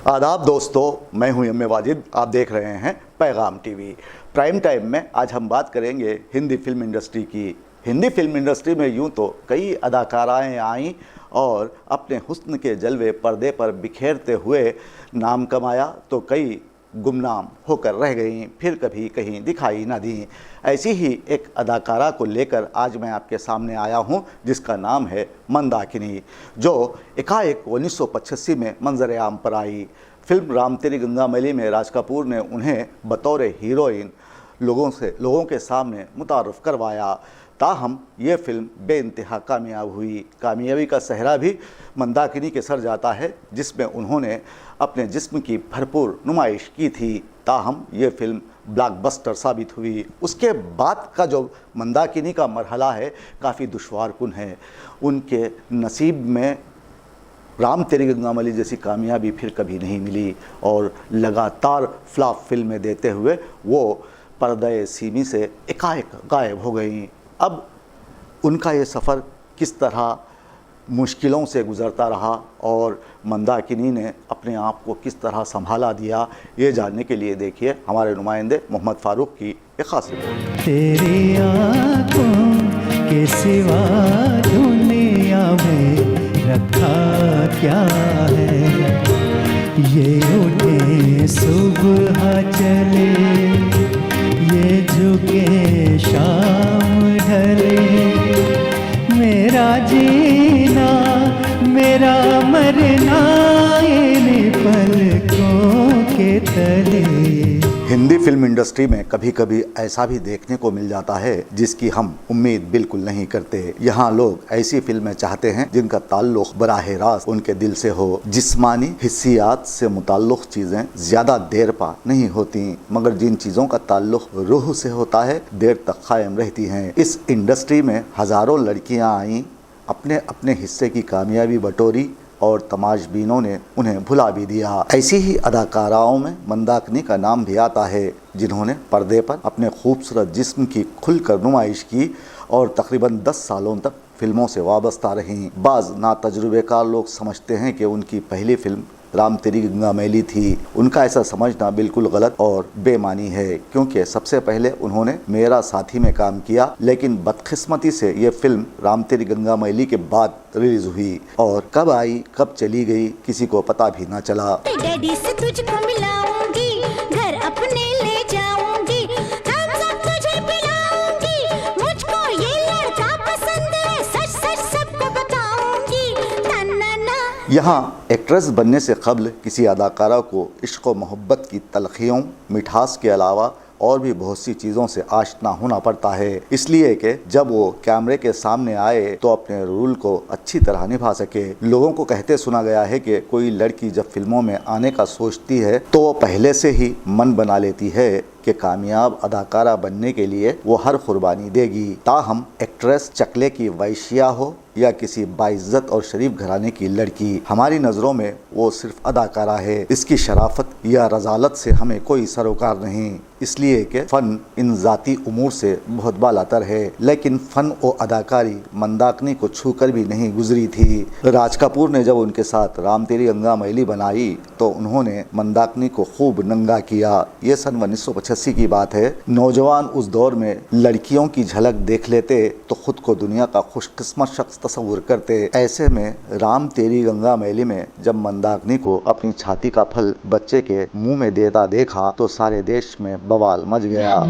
आदाब दोस्तों, मैं हूं एम ए वाजिद। आप देख रहे हैं पैगाम टीवी। प्राइम टाइम में आज हम बात करेंगे हिंदी फिल्म इंडस्ट्री की। हिंदी फिल्म इंडस्ट्री में यूं तो कई अदाकाराएं आईं और अपने हुस्न के जलवे पर्दे पर बिखेरते हुए नाम कमाया, तो कई गुमनाम होकर रह गईं, फिर कभी कहीं दिखाई ना दी। ऐसी ही एक अदाकारा को लेकर आज मैं आपके सामने आया हूं, जिसका नाम है मंदाकिनी, जो एकाएक 1985 में मंजर आम पर आई। फिल्म राम तेरी गंगा मैली में राज कपूर ने उन्हें बतौर हीरोइन लोगों के सामने मुतारफ़ करवाया। ताहम ये फिल्म बेइंतहा कामयाब हुई। कामयाबी का सहरा भी मंदाकिनी के सर जाता है, जिसमें उन्होंने अपने जिस्म की भरपूर नुमाइश की थी। ताहम ये फिल्म ब्लॉकबस्टर साबित हुई। उसके बाद का जो मंदाकिनी का मरहला है, काफ़ी दुश्वारकुन है। उनके नसीब में राम तेरी गंगा मैली जैसी कामयाबी फिर कभी नहीं मिली और लगातार फ्लॉप फिल्में देते हुए वो पर्दे सीमी से एकाएक गायब हो गई। अब उनका ये सफ़र किस तरह मुश्किलों से गुज़रता रहा और मंदाकिनी ने अपने आप को किस तरह संभाला दिया, ये जानने के लिए देखिए हमारे नुमाइंदे मोहम्मद फ़ारूक की एक ख़ास रिपोर्ट। तेरी आँखों के सिवा दुनिया में रखा क्या है, ये उठे सुबह चले, ये झुके शाम ढले, मेरा जीना मेरा मरना इन पलकों के तले। हिंदी फिल्म इंडस्ट्री में कभी कभी ऐसा भी देखने को मिल जाता है जिसकी हम उम्मीद बिल्कुल नहीं करते। यहाँ लोग ऐसी फिल्में चाहते हैं जिनका ताल्लुक बराह रास्त उनके दिल से हो। जिस्मानी हिस्सियात से मुताल्लुक चीज़ें ज़्यादा देर पा नहीं होती, मगर जिन चीज़ों का ताल्लुक रूह से होता है देर तक कायम रहती हैं। इस इंडस्ट्री में हज़ारों लड़कियाँ आईं, अपने अपने हिस्से की कामयाबी बटोरी और तमाशबीनों ने उन्हें भुला भी दिया। ऐसी ही अदाकाराओं में मंदाकिनी का नाम भी आता है, जिन्होंने पर्दे पर अपने खूबसूरत जिस्म की खुलकर नुमाइश की और तकरीबन 10 सालों तक फिल्मों से वाबस्ता रहीं। बाज़ नातजुर्बेकार लोग समझते हैं कि उनकी पहली फिल्म राम तेरी गंगा मैली थी। उनका ऐसा समझना बिल्कुल गलत और बेमानी है, क्योंकि सबसे पहले उन्होंने मेरा साथी में काम किया, लेकिन बदकिस्मती से ये फिल्म राम तेरी गंगा मैली के बाद रिलीज हुई और कब आई कब चली गई किसी को पता भी ना चला। डैडी से तुझको मिलाऊंगी, घर अपने ले जाऊंगी, हम सब तुझे पिलाऊंगी, मुझको ये लड़का पसंद है, सच सच सबको बताऊंगी, ना। यहाँ एक्ट्रेस बनने से कबल किसी अदाकारा को इश्क व मोहब्बत की तलखियों, मिठास के अलावा और भी बहुत सी चीज़ों से आशना होना पड़ता है, इसलिए कि जब वो कैमरे के सामने आए तो अपने रोल को अच्छी तरह निभा सके। लोगों को कहते सुना गया है कि कोई लड़की जब फिल्मों में आने का सोचती है तो वो पहले से ही मन बना लेती है कि कामयाब अदाकारा बनने के लिए वो हर कुर्बानी देगी। ताहम एक्ट्रेस चकले की वैश्या हो या किसी बाइज्जत और शरीफ घराने की लड़की, हमारी नज़रों में वो सिर्फ अदाकारा है। इसकी शराफत या रजालत से हमें कोई सरोकार नहीं, इसलिए कि फ़न इन ज़ाती उमूर से बहुत बालातर है। लेकिन फ़न और अदाकारी मंदाकिनी को छूकर भी नहीं गुजरी थी। राज कपूर ने जब उनके साथ राम तेरी गंगा मैली बनाई तो उन्होंने मंदाकिनी को खूब नंगा किया। ये सन 1985 की बात है। नौजवान उस दौर में लड़कियों की झलक देख लेते तो खुद को दुनिया का खुशकिस्मत शख्स तस्वुर करते। ऐसे में राम तेरी गंगा मैली में जब मंदाकिनी को अपनी छाती का फल बच्चे के मुंह में देता देखा तो सारे देश में बवाल मच गया।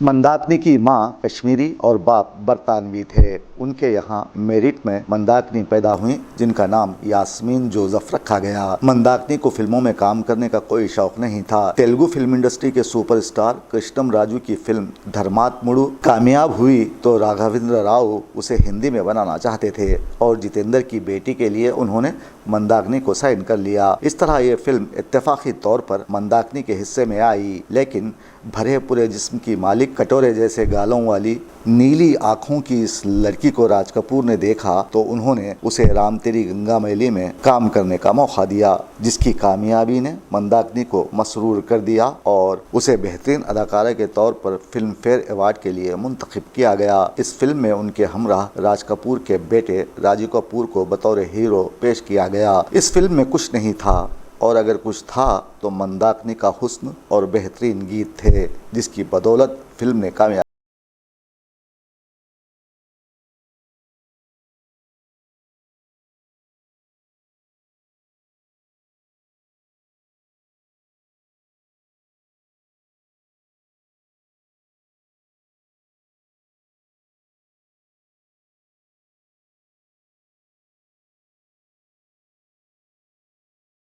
मंदाकिनी की माँ कश्मीरी और बाप बरतानवी थे। उनके यहाँ मेरिट में मंदाकिनी पैदा हुई, जिनका नाम यास्मीन जोसेफ रखा गया। मंदाकिनी को फिल्मों में काम करने का कोई शौक नहीं था। तेलुगु फिल्म इंडस्ट्री के सुपरस्टार कृष्णम राजू की फिल्म धर्मात्मुडु कामयाब हुई तो राघवेंद्र राव उसे हिंदी में बनाना चाहते थे और जितेंद्र की बेटी के लिए उन्होंने मंदाकिनी को साइन कर लिया। इस तरह ये फिल्म इत्तेफाकी तौर पर मंदाकिनी के हिस्से में आई, लेकिन भरे पूरे जिस्म की मालिक, कटोरे जैसे गालों वाली नीली आंखों की इस लड़की को राज कपूर ने देखा तो उन्होंने उसे राम तेरी गंगा मैली में काम करने का मौका दिया, जिसकी कामयाबी ने मंदाकिनी को मसरूर कर दिया और उसे बेहतरीन अदाकारा के तौर पर फिल्म फेयर अवार्ड के लिए मुंतखब किया गया। इस फिल्म में उनके हमराह राज कपूर के बेटे राजीव कपूर को बतौर हीरो पेश किया गया। इस फिल्म में कुछ नहीं था, और अगर कुछ था तो मंदाकिनी का हुस्न और बेहतरीन गीत थे, जिसकी बदौलत फिल्म ने कामयाबी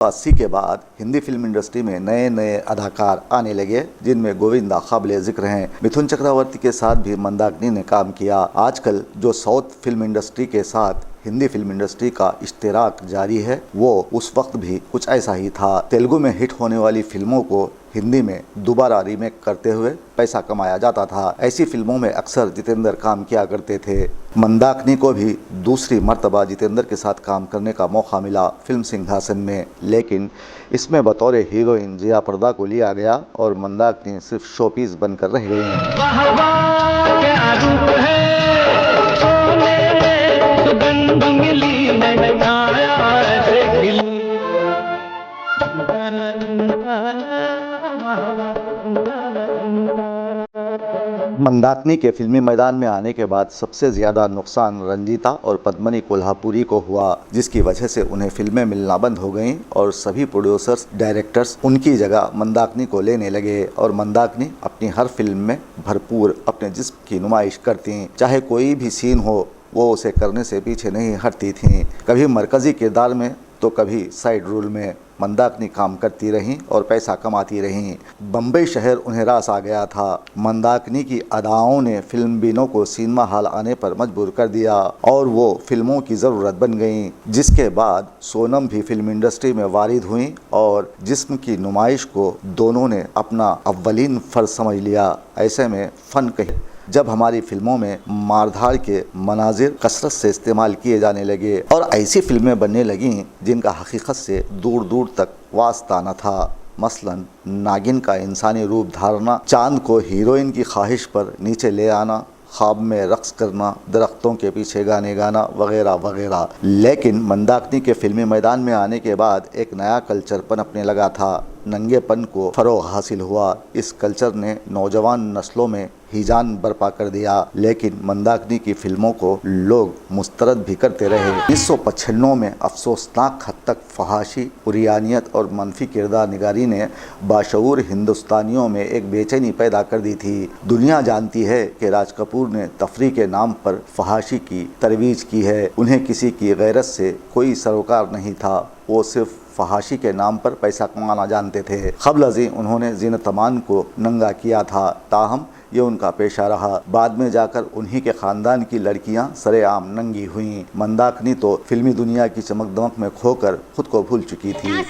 वापसी के बाद हिंदी फिल्म इंडस्ट्री में नए नए अदाकार आने लगे, जिनमें गोविंदा काबिले जिक्र हैं। मिथुन चक्रवर्ती के साथ भी मंदाकिनी ने काम किया। आजकल जो साउथ फिल्म इंडस्ट्री के साथ हिंदी फिल्म इंडस्ट्री का इश्तिराक जारी है, वो उस वक्त भी कुछ ऐसा ही था। तेलुगु में हिट होने वाली फिल्मों को हिंदी में दोबारा रीमेक करते हुए पैसा कमाया जाता था। ऐसी फिल्मों में अक्सर जितेंद्र काम किया करते थे। मंदाकिनी को भी दूसरी मर्तबा जितेंद्र के साथ काम करने का मौका मिला फिल्म सिंहासन में, लेकिन इसमें बतौर हीरोइन जिया प्रदा को लिया गया और मंदाकिनी सिर्फ शोपीस बनकर रह गई। मंदाकिनी के फिल्मी मैदान में आने के बाद सबसे ज्यादा नुकसान रंजीता और पद्मिनी कोल्हापुरी को हुआ, जिसकी वजह से उन्हें फिल्में मिलना बंद हो गईं और सभी प्रोड्यूसर्स, डायरेक्टर्स उनकी जगह मंदाकिनी को लेने लगे और मंदाकिनी अपनी हर फिल्म में भरपूर अपने जिस्म की नुमाइश करती। चाहे कोई भी सीन हो, वो उसे करने से पीछे नहीं हटती थीं। कभी मरकजी किरदार में तो कभी साइड रोल में मंदाकिनी काम करती रहीं और पैसा कमाती रहीं। बम्बई शहर उन्हें रास आ गया था। मंदाकिनी की अदाओं ने फिल्म बीनों को सिनेमा हॉल आने पर मजबूर कर दिया और वो फिल्मों की ज़रूरत बन गईं। जिसके बाद सोनम भी फिल्म इंडस्ट्री में वारिद हुई और जिस्म की नुमाइश को दोनों ने अपना अव्वलीन फ़र्ज समझ लिया। ऐसे में फ़न कहे जब हमारी फिल्मों में मारधाड़ के मनाजिर कसरत से इस्तेमाल किए जाने लगे और ऐसी फिल्में बनने लगीं जिनका हकीकत से दूर दूर तक वास्ता न था। मसलन नागिन का इंसानी रूप धारना, चांद को हीरोइन की ख्वाहिश पर नीचे ले आना, ख्वाब में रक्स करना, दरख्तों के पीछे गाने गाना वगैरह वगैरह। लेकिन मंदाकिनी के फिल्मी मैदान में आने के बाद एक नया कल्चर पनपने लगा था। नंगेपन को फ़रोग़ हासिल हुआ। इस कल्चर ने नौजवान नस्लों में हिजान बर्पा कर दिया, लेकिन मंदाकिनी की फिल्मों को लोग मुस्तरद भी करते रहे। 1995 में अफसोसनाक हद तक फहाशी, उरियानियत और मनफी किरदार निगारी ने बाशऊर हिंदुस्तानियों में एक बेचैनी पैदा कर दी थी। दुनिया जानती है कि राज कपूर ने तफरीह के नाम पर फहाशी की तरवीज की है। उन्हें किसी की गैरत से कोई सरोकार नहीं था, वो सिर्फ फहाशी के नाम पर पैसा कमाना जानते थे। क़ब्ल उन्होंने ज़ीनत अमान को नंगा किया था, ताहम ये उनका पेशा रहा। बाद में जाकर उन्हीं के ख़ानदान की लड़कियां सरेआम नंगी हुईं। मंदाकिनी तो फिल्मी दुनिया की चमक दमक में खोकर खुद को भूल चुकी थी।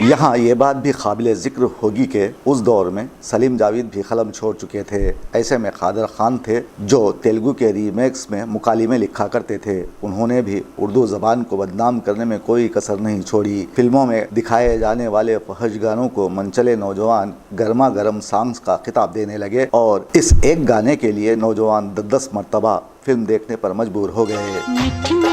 यहाँ ये बात भी काबिल ज़िक्र होगी कि उस दौर में सलीम जावेद भी कलम छोड़ चुके थे। ऐसे में कादर खान थे जो तेलुगु के रीमेक्स में मुकालिमे लिखा करते थे। उन्होंने भी उर्दू ज़बान को बदनाम करने में कोई कसर नहीं छोड़ी। फिल्मों में दिखाए जाने वाले फहश गानों को मनचले नौजवान गर्मा गर्म सॉन्ग्स का खिताब देने लगे और इस एक गाने के लिए नौजवान 10 मरतबा फिल्म देखने पर मजबूर हो गए।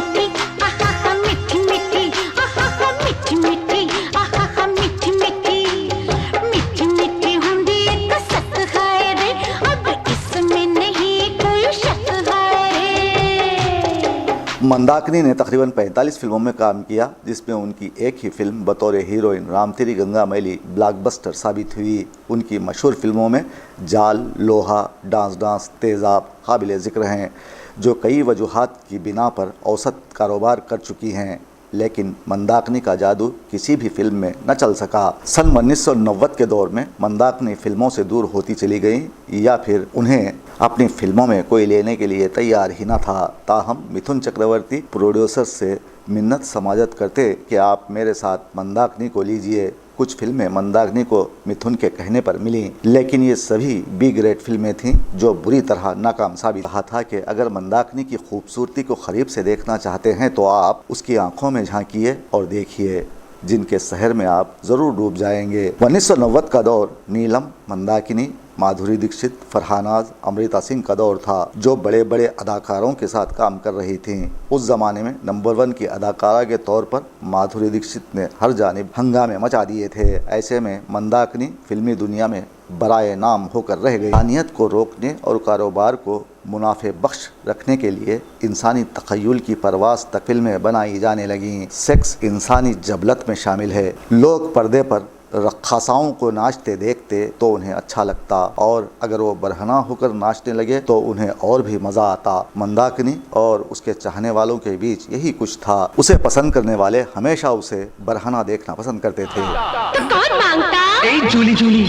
मंदाकिनी ने तकरीबन 45 फिल्मों में काम किया, जिसमें उनकी एक ही फिल्म बतौर हीरोइन राम तेरी गंगा मैली ब्लॉकबस्टर साबित हुई। उनकी मशहूर फिल्मों में जाल, लोहा, डांस डांस, तेज़ाब काबिल ज़िक्र हैं। जो कई वजूहात की बिना पर औसत कारोबार कर चुकी हैं, लेकिन मंदाकिनी का जादू किसी भी फिल्म में न चल सका। सन 1990 के दौर में मंदाकिनी फिल्मों से दूर होती चली गई, या फिर उन्हें अपनी फिल्मों में कोई लेने के लिए तैयार ही न था। ताहम मिथुन चक्रवर्ती प्रोड्यूसर से मिन्नत समाजत करते कि आप मेरे साथ मंदाकिनी को लीजिए। कुछ फिल्में मंदाकिनी को मिथुन के कहने पर मिली, लेकिन ये सभी बी ग्रेड फिल्में थीं जो बुरी तरह नाकाम साबित रहा था कि अगर मंदाकिनी की खूबसूरती को करीब से देखना चाहते हैं तो आप उसकी आंखों में झांकिए और देखिए, जिनके शहर में आप ज़रूर डूब जाएंगे। 1990 का दौर नीलम, मंदाकिनी, माधुरी दीक्षित, फरहानाज, अमृता सिंह का दौर था, जो बड़े बड़े अदाकारों के साथ काम कर रही थीं। उस ज़माने में नंबर 1 की अदाकारा के तौर पर माधुरी दीक्षित ने हर जानिब हंगामे मचा दिए थे। ऐसे में मंदाकिनी फिल्मी दुनिया में बराए नाम होकर रह गई। इंसानियत को रोकने और कारोबार को मुनाफे बख्श रखने के लिए इंसानी तखय्युल की परवास तक फिल्में बनाई जाने लगीं। सेक्स इंसानी जबलत में शामिल है। लोग पर्दे पर रक्कासाओं को नाचते देखते तो उन्हें अच्छा लगता, और अगर वो बरहना होकर नाचने लगे तो उन्हें और भी मज़ा आता। मंदाकिनी और उसके चाहने वालों के बीच यही कुछ था। उसे पसंद करने वाले हमेशा उसे बरहना देखना पसंद करते थे। तो कौन मांगता? ए जूली जूली,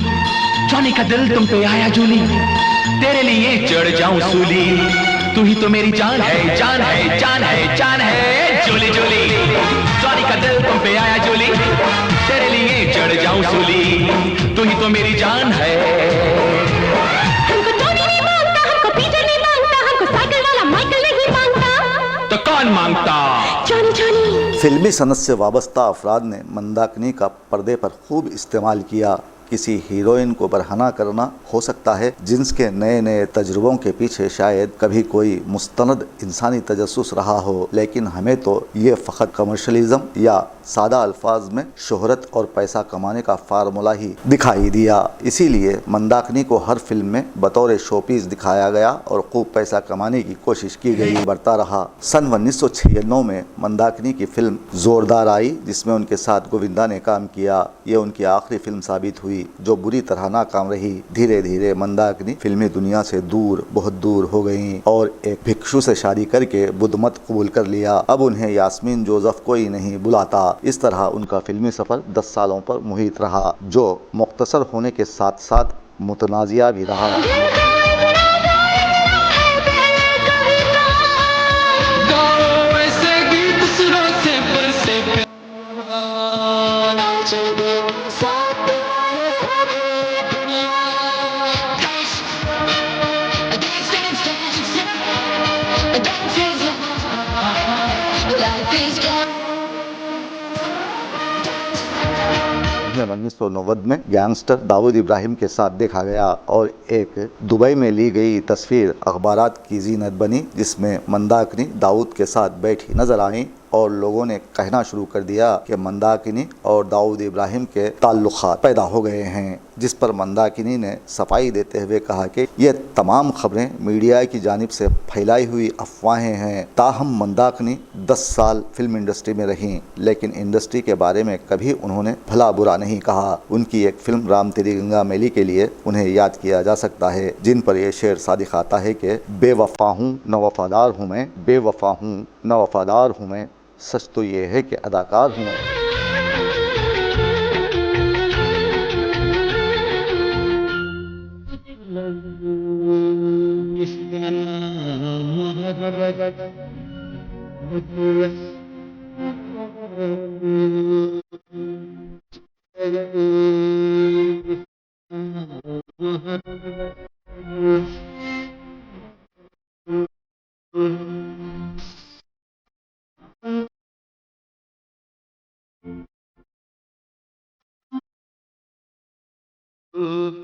जॉनी का दिल तुम पे आया जूली, तेरे लिए चढ़ जाऊं सूली, तू ही तो मेरी जान है, जान है, जान है, जान है। जूली जूली, जॉनी का दिल तुम पे आया जूली, तेरे लिए चढ़ जाऊं सूली, तू ही तो मेरी जान है। हमको टोनी नहीं मांगता, हमको पीटर नहीं मांगता, हमको साइकिल वाला माइकल नहीं मांगता। तो कौन मांगता? Johnny Johnny. फिल्मी सनत से वाबस्ता अफराद ने मंदाकिनी का पर्दे पर खूब इस्तेमाल किया। किसी हीरोइन को बरहना करना हो सकता है जिनके नए नए तजुर्बों के पीछे शायद कभी कोई मुस्तनद इंसानी तजस्सुस रहा हो, लेकिन हमें तो ये फ़कत कमर्शलिज्म या सादा अल्फाज में शोहरत और पैसा कमाने का फार्मूला ही दिखाई दिया। इसीलिए मंदाकिनी को हर फिल्म में बतौर शोपीस दिखाया गया और खूब पैसा कमाने की कोशिश की गई। बढ़ता रहा। सन 1996 में मंदाकिनी की फिल्म जोरदार आई, जिसमें उनके साथ गोविंदा ने काम किया। ये उनकी आखिरी फिल्म साबित हुई, जो बुरी तरह नाकाम रही। धीरे धीरे मंदाकिनी फिल्मी दुनिया से दूर, बहुत दूर हो गईं और एक भिक्षु से शादी करके बुद्ध मत कबूल कर लिया। अब उन्हें यास्मीन जोसेफ कोई नहीं बुलाता। इस तरह उनका फिल्मी सफर 10 सालों पर मुहित रहा, जो मुख्तसर होने के साथ साथ मुतनाज़िया भी रहा। में 1990 में गैंगस्टर दाऊद इब्राहिम के साथ देखा गया और एक दुबई में ली गई तस्वीर अखबारात की जीनत बनी, जिसमें मंदाकिनी दाऊद के साथ बैठी नजर आई और लोगों ने कहना शुरू कर दिया कि मंदाकिनी और दाऊद इब्राहिम के ताल्लुकात पैदा हो गए हैं, जिस पर मंदाकिनी ने सफाई देते हुए कहा कि ये तमाम खबरें मीडिया की जानिब से फैलाई हुई अफवाहें हैं। ताहम मंदाकिनी 10 साल फिल्म इंडस्ट्री में रहीं, लेकिन इंडस्ट्री के बारे में कभी उन्होंने भला बुरा नहीं कहा। उनकी एक फिल्म राम तेरी गंगा मैली के लिए उन्हें याद किया जा सकता है, जिन पर यह शेर सादिक आता है कि बेवफा हूँ न वफादार हूँ मैं, बेवफा हूँ न वफादार हूँ मैं, सच तो ये है कि अदाकार हूँ मैं।